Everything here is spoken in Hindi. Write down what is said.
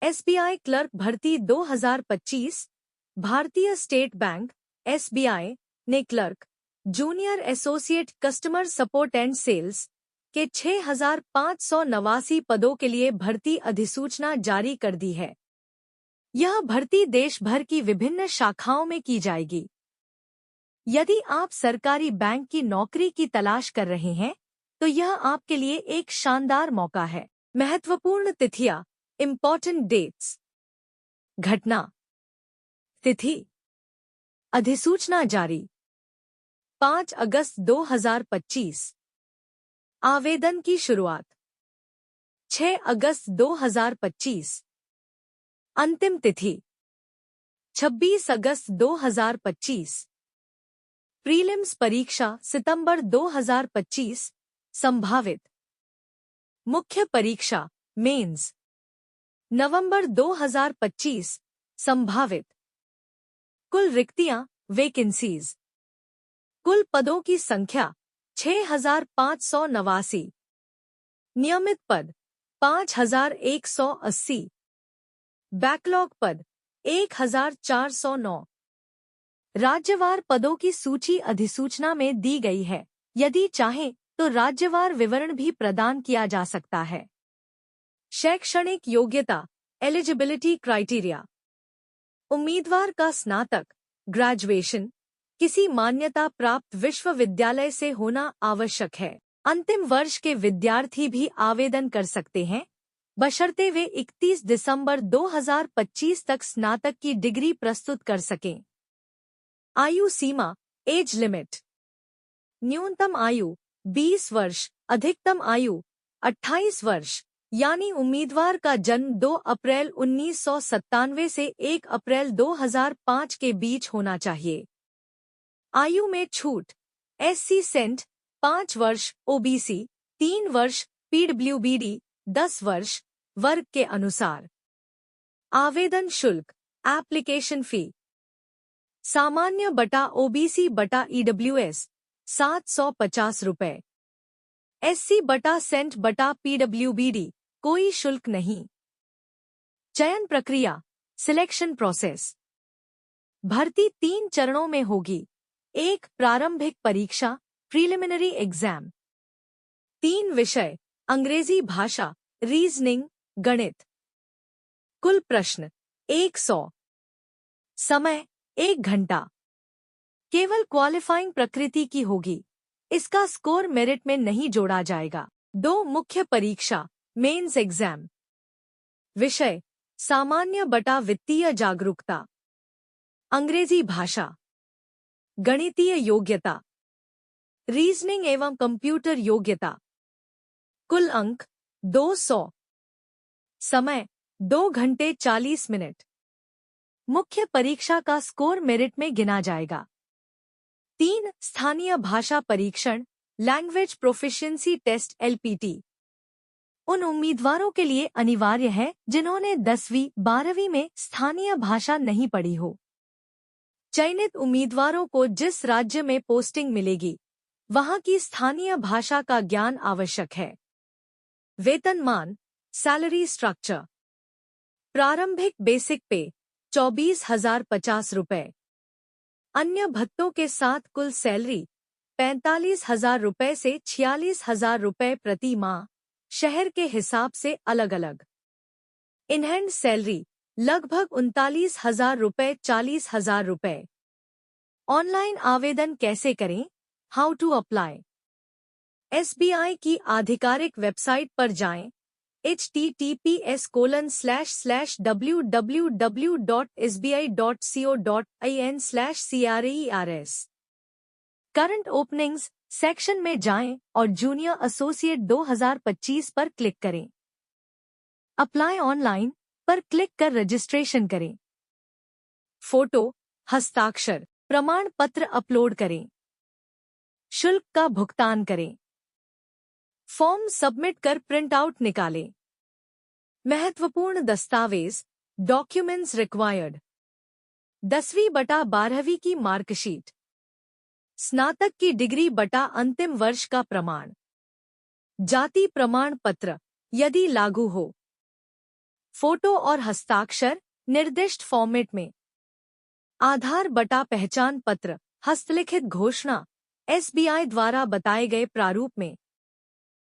एसबीआई क्लर्क भर्ती 2025। भारतीय स्टेट बैंक एसबीआई ने clerk, junior associate customer support and sales के 6,589 पदों के लिए भर्ती अधिसूचना जारी कर दी है। यह भर्ती देश भर की विभिन्न शाखाओं में की जाएगी। यदि आप सरकारी बैंक की नौकरी की तलाश कर रहे हैं, तो यह आपके लिए एक शानदार मौका है। महत्वपूर्ण तिथियां, इम्पॉर्टेंट डेट्स। घटना तिथि, अधिसूचना जारी 5 अगस्त 2025। आवेदन की शुरुआत 6 अगस्त 2025। अंतिम तिथि 26 अगस्त 2025। प्रीलिम्स परीक्षा सितंबर 2025। संभावित मुख्य परीक्षा मेंस नवंबर 2025। संभावित कुल रिक्तियां वैकेंसीज। कुल पदों की संख्या 6,589। नियमित पद 5,180। बैकलॉग पद 1,409। राज्यवार पदों की सूची अधिसूचना में दी गई है। यदि चाहें तो राज्यवार विवरण भी प्रदान किया जा सकता है। शैक्षणिक योग्यता एलिजिबिलिटी क्राइटेरिया। उम्मीदवार का स्नातक ग्रेजुएशन किसी मान्यता प्राप्त विश्वविद्यालय से होना आवश्यक है। अंतिम वर्ष के विद्यार्थी भी आवेदन कर सकते हैं, बशर्ते वे 31 दिसंबर 2025 तक स्नातक की डिग्री प्रस्तुत कर सकें। आयु सीमा एज लिमिट। न्यूनतम आयु 20 वर्ष, अधिकतम आयु 28 वर्ष, यानी उम्मीदवार का जन्म 2 अप्रैल 1997 से 1 अप्रैल 2005 के बीच होना चाहिए। आयु में छूट एससी सेंट 5 वर्ष, ओबीसी 3 वर्ष, पीडब्ल्यूबीडी 10 वर्ष, वर्ग के अनुसार। आवेदन शुल्क एप्लीकेशन फी सामान्य बटा ओबीसी बटा ईडब्ल्यूएस 750 रुपए। एससी बटा सेंट बटा पीडब्ल्यूबीडी कोई शुल्क नहीं। चयन प्रक्रिया सिलेक्शन प्रोसेस। भर्ती 3 चरणों में होगी। 1 प्रारंभिक परीक्षा प्रीलिमिनरी एग्जाम। 3 विषय अंग्रेजी भाषा, रीजनिंग, गणित। कुल प्रश्न 100। समय 1 घंटा। केवल क्वालिफाइंग प्रकृति की होगी। इसका स्कोर मेरिट में नहीं जोड़ा जाएगा। 2 मुख्य परीक्षा मेंस एग्जाम। विषय सामान्य बटा वित्तीय जागरूकता, अंग्रेजी भाषा, गणितीय योग्यता, रीजनिंग एवं कंप्यूटर योग्यता। कुल अंक 200। समय 2 घंटे 40 मिनट। मुख्य परीक्षा का स्कोर मेरिट में गिना जाएगा। 3 स्थानीय भाषा परीक्षण लैंग्वेज प्रोफिशिएंसी टेस्ट एलपीटी। उन उम्मीदवारों के लिए अनिवार्य है जिन्होंने 10वीं 12वीं में स्थानीय भाषा नहीं पढ़ी हो। चयनित उम्मीदवारों को जिस राज्य में पोस्टिंग मिलेगी, वहां की स्थानीय भाषा का ज्ञान आवश्यक है। वेतनमान सैलरी स्ट्रक्चर। प्रारंभिक बेसिक पे 24,050 रुपए। अन्य भत्तों के साथ कुल सैलरी 45,000 रुपए से 46,000 रुपए प्रति माह, शहर के हिसाब से अलग अलग। इन हैंड सैलरी लगभग 39,000 रुपए 40,000 रुपए। ऑनलाइन आवेदन कैसे करें? How to apply. एसबीआई की आधिकारिक वेबसाइट पर जाएं। https://www.sbi.co.in/cres। करंट ओपनिंग्स सेक्शन में जाएं और जूनियर एसोसिएट 2025 पर क्लिक करें। अप्लाई ऑनलाइन पर क्लिक कर रजिस्ट्रेशन करें। फोटो, हस्ताक्षर प्रमाण पत्र अपलोड करें। शुल्क का भुगतान करें। फॉर्म सबमिट कर प्रिंट आउट निकालें। महत्वपूर्ण दस्तावेज डॉक्यूमेंट्स रिक्वायर्ड। 10वीं बटा 12वीं की मार्कशीट, स्नातक की डिग्री बटा अंतिम वर्ष का प्रमाण, जाति प्रमाण पत्र यदि लागू हो, फोटो और हस्ताक्षर निर्दिष्ट फॉर्मेट में। आधार बटा पहचान पत्र हस्तलिखित घोषणा एसबीआई द्वारा बताए गए प्रारूप में